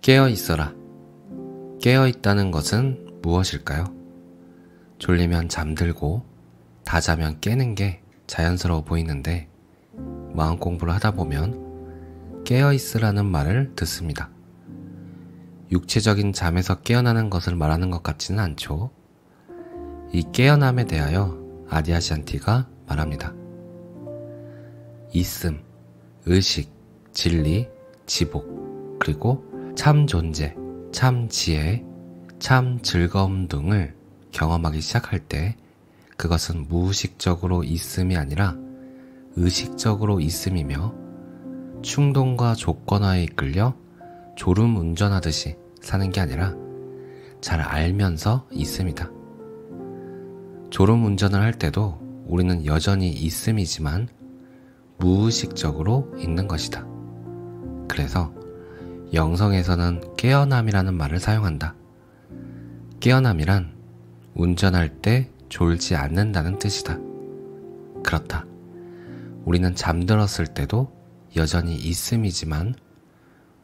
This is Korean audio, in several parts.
깨어 있어라. 깨어 있다는 것은 무엇일까요? 졸리면 잠들고 다 자면 깨는 게 자연스러워 보이는데 마음 공부를 하다 보면 깨어 있으라는 말을 듣습니다. 육체적인 잠에서 깨어나는 것을 말하는 것 같지는 않죠. 이 깨어남에 대하여 아디아시안티가 말합니다. 있음, 의식, 진리, 지복, 그리고 참 존재, 참 지혜, 참 즐거움 등을 경험하기 시작할 때 그것은 무의식적으로 있음이 아니라 의식적으로 있음이며 충동과 조건화에 이끌려 졸음 운전하듯이 사는 게 아니라 잘 알면서 있음이다. 졸음 운전을 할 때도 우리는 여전히 있음이지만 무의식적으로 있는 것이다. 그래서 영성에서는 깨어남이라는 말을 사용한다. 깨어남이란 운전할 때 졸지 않는다는 뜻이다. 그렇다. 우리는 잠들었을 때도 여전히 있음이지만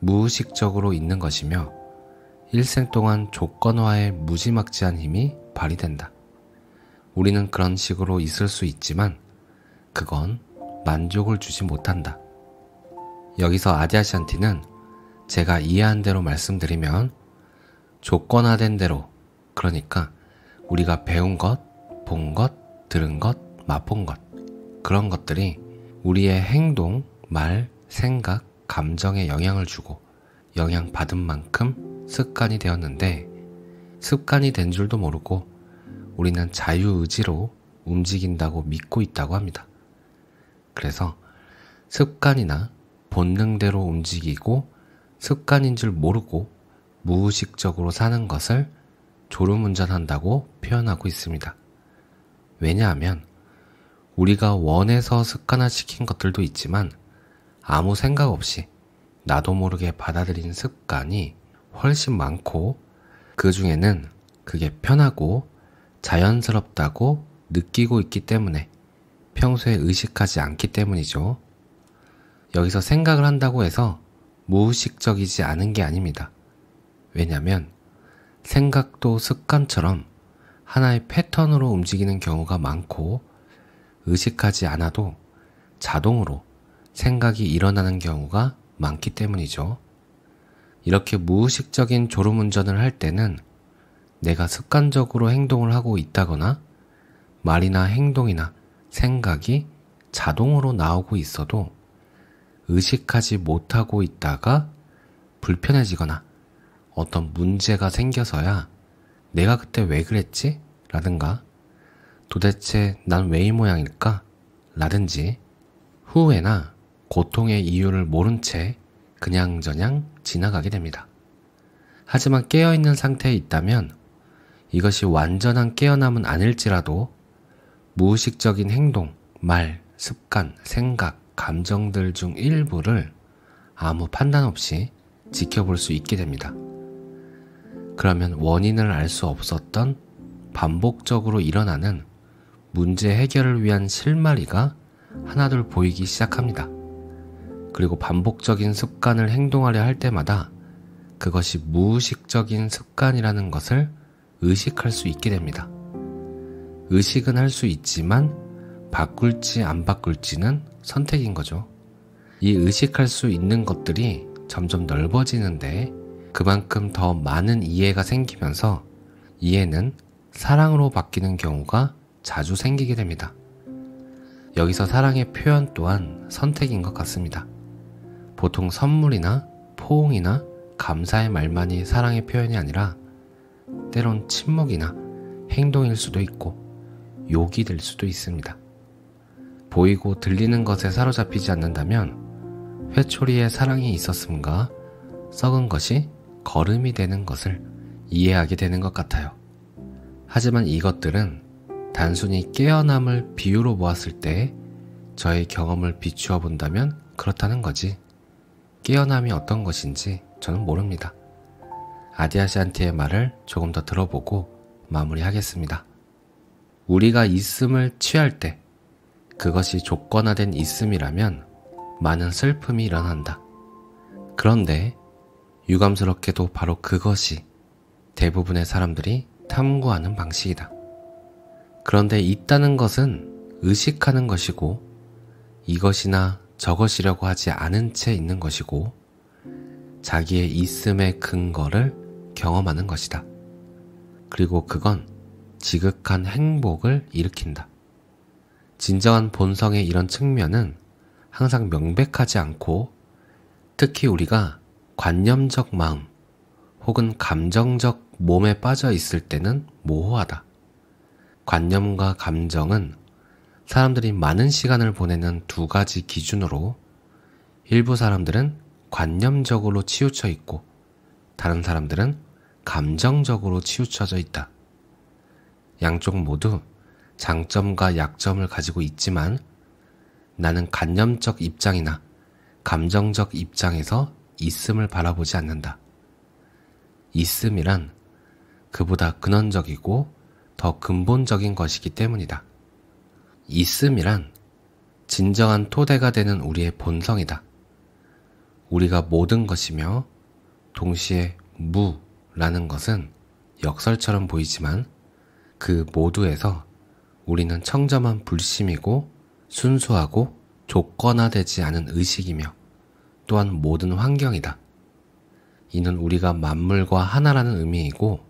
무의식적으로 있는 것이며 일생 동안 조건화의 무지막지한 힘이 발휘된다. 우리는 그런 식으로 있을 수 있지만 그건 만족을 주지 못한다. 여기서 아디아시안티는 제가 이해한 대로 말씀드리면 조건화된 대로, 그러니까 우리가 배운 것, 본 것, 들은 것, 맛본 것, 그런 것들이 우리의 행동, 말, 생각, 감정에 영향을 주고 영향받은 만큼 습관이 되었는데 습관이 된 줄도 모르고 우리는 자유의지로 움직인다고 믿고 있다고 합니다. 그래서 습관이나 본능대로 움직이고 습관인 줄 모르고 무의식적으로 사는 것을 졸음운전한다고 표현하고 있습니다. 왜냐하면 우리가 원해서 습관화시킨 것들도 있지만 아무 생각 없이 나도 모르게 받아들인 습관이 훨씬 많고 그 중에는 그게 편하고 자연스럽다고 느끼고 있기 때문에 평소에 의식하지 않기 때문이죠. 여기서 생각을 한다고 해서 무의식적이지 않은 게 아닙니다. 왜냐하면 생각도 습관처럼 하나의 패턴으로 움직이는 경우가 많고 의식하지 않아도 자동으로 생각이 일어나는 경우가 많기 때문이죠. 이렇게 무의식적인 졸음운전을 할 때는 내가 습관적으로 행동을 하고 있다거나 말이나 행동이나 생각이 자동으로 나오고 있어도 의식하지 못하고 있다가 불편해지거나 어떤 문제가 생겨서야 내가 그때 왜 그랬지? 라든가 도대체 난 왜 이 모양일까? 라든지 후회나 고통의 이유를 모른 채 그냥저냥 지나가게 됩니다. 하지만 깨어있는 상태에 있다면 이것이 완전한 깨어남은 아닐지라도 무의식적인 행동, 말, 습관, 생각, 감정들 중 일부를 아무 판단 없이 지켜볼 수 있게 됩니다. 그러면 원인을 알 수 없었던 반복적으로 일어나는 문제 해결을 위한 실마리가 하나둘 보이기 시작합니다. 그리고 반복적인 습관을 행동하려 할 때마다 그것이 무의식적인 습관이라는 것을 의식할 수 있게 됩니다. 의식은 할 수 있지만 바꿀지 안 바꿀지는 선택인 거죠. 이 의식할 수 있는 것들이 점점 넓어지는데 그만큼 더 많은 이해가 생기면서 이해는 사랑으로 바뀌는 경우가 자주 생기게 됩니다. 여기서 사랑의 표현 또한 선택인 것 같습니다. 보통 선물이나 포옹이나 감사의 말만이 사랑의 표현이 아니라 때론 침묵이나 행동일 수도 있고 욕이 될 수도 있습니다. 보이고 들리는 것에 사로잡히지 않는다면 회초리에 사랑이 있었음과 썩은 것이 거름이 되는 것을 이해하게 되는 것 같아요. 하지만 이것들은 단순히 깨어남을 비유로 보았을 때 저의 경험을 비추어 본다면 그렇다는 거지 깨어남이 어떤 것인지 저는 모릅니다. 아디아시안티의 말을 조금 더 들어보고 마무리하겠습니다. 우리가 있음을 취할 때 그것이 조건화된 있음이라면 많은 슬픔이 일어난다. 그런데 유감스럽게도 바로 그것이 대부분의 사람들이 탐구하는 방식이다. 그런데 있다는 것은 의식하는 것이고 이것이나 저것이라고 하지 않은 채 있는 것이고 자기의 있음의 근거를 경험하는 것이다. 그리고 그건 지극한 행복을 일으킨다. 진정한 본성의 이런 측면은 항상 명백하지 않고 특히 우리가 관념적 마음 혹은 감정적 몸에 빠져 있을 때는 모호하다. 관념과 감정은 사람들이 많은 시간을 보내는 두 가지 기준으로 일부 사람들은 관념적으로 치우쳐 있고 다른 사람들은 감정적으로 치우쳐져 있다. 양쪽 모두 장점과 약점을 가지고 있지만 나는 관념적 입장이나 감정적 입장에서 있음을 바라보지 않는다. 있음이란 그보다 근원적이고 더 근본적인 것이기 때문이다. 있음이란 진정한 토대가 되는 우리의 본성이다. 우리가 모든 것이며 동시에 무라는 것은 역설처럼 보이지만 그 모두에서 우리는 청정한 불심이고 순수하고 조건화되지 않은 의식이며 또한 모든 환경이다. 이는 우리가 만물과 하나라는 의미이고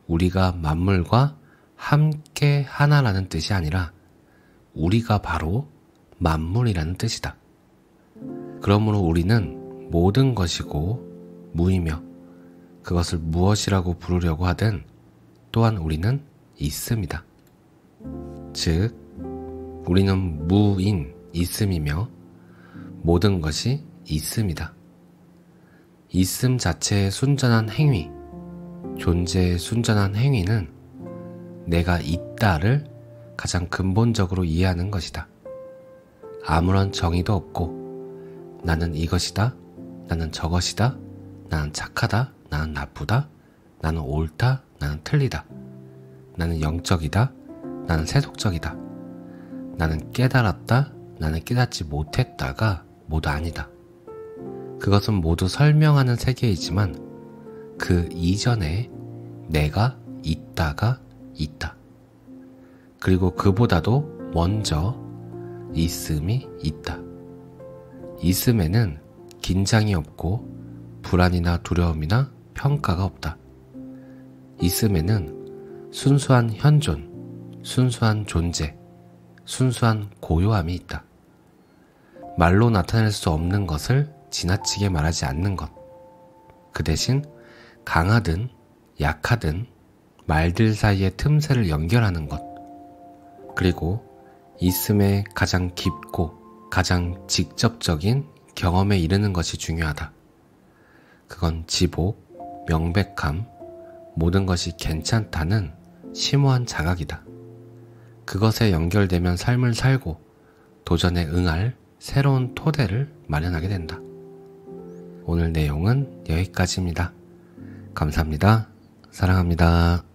우리가 만물과 함께 하나라는 뜻이 아니라 우리가 바로 만물이라는 뜻이다. 그러므로 우리는 모든 것이고 무이며 그것을 무엇이라고 부르려고 하든 또한 우리는 있음이다. 즉, 우리는 무인 있음이며 모든 것이 있음이다. 있음 자체의 순전한 행위, 존재의 순전한 행위는 내가 있다를 가장 근본적으로 이해하는 것이다. 아무런 정의도 없고 나는 이것이다, 나는 저것이다, 나는 착하다, 나는 나쁘다, 나는 옳다, 나는 틀리다, 나는 영적이다, 나는 세속적이다, 나는 깨달았다, 나는 깨닫지 못했다가 모두 아니다. 그것은 모두 설명하는 세계이지만 그 이전에 내가 있다가 있다. 그리고 그보다도 먼저 있음이 있다. 있음에는 긴장이 없고 불안이나 두려움이나 평가가 없다. 있음에는 순수한 현존, 순수한 존재, 순수한 고요함이 있다. 말로 나타낼 수 없는 것을 지나치게 말하지 않는 것. 그 대신 강하든 약하든 말들 사이의 틈새를 연결하는 것. 그리고 있음의 가장 깊고 가장 직접적인 경험에 이르는 것이 중요하다. 그건 지복, 명백함, 모든 것이 괜찮다는 심오한 자각이다. 그것에 연결되면 삶을 살고 도전에 응할 새로운 토대를 마련하게 된다. 오늘 내용은 여기까지입니다. 감사합니다. 사랑합니다.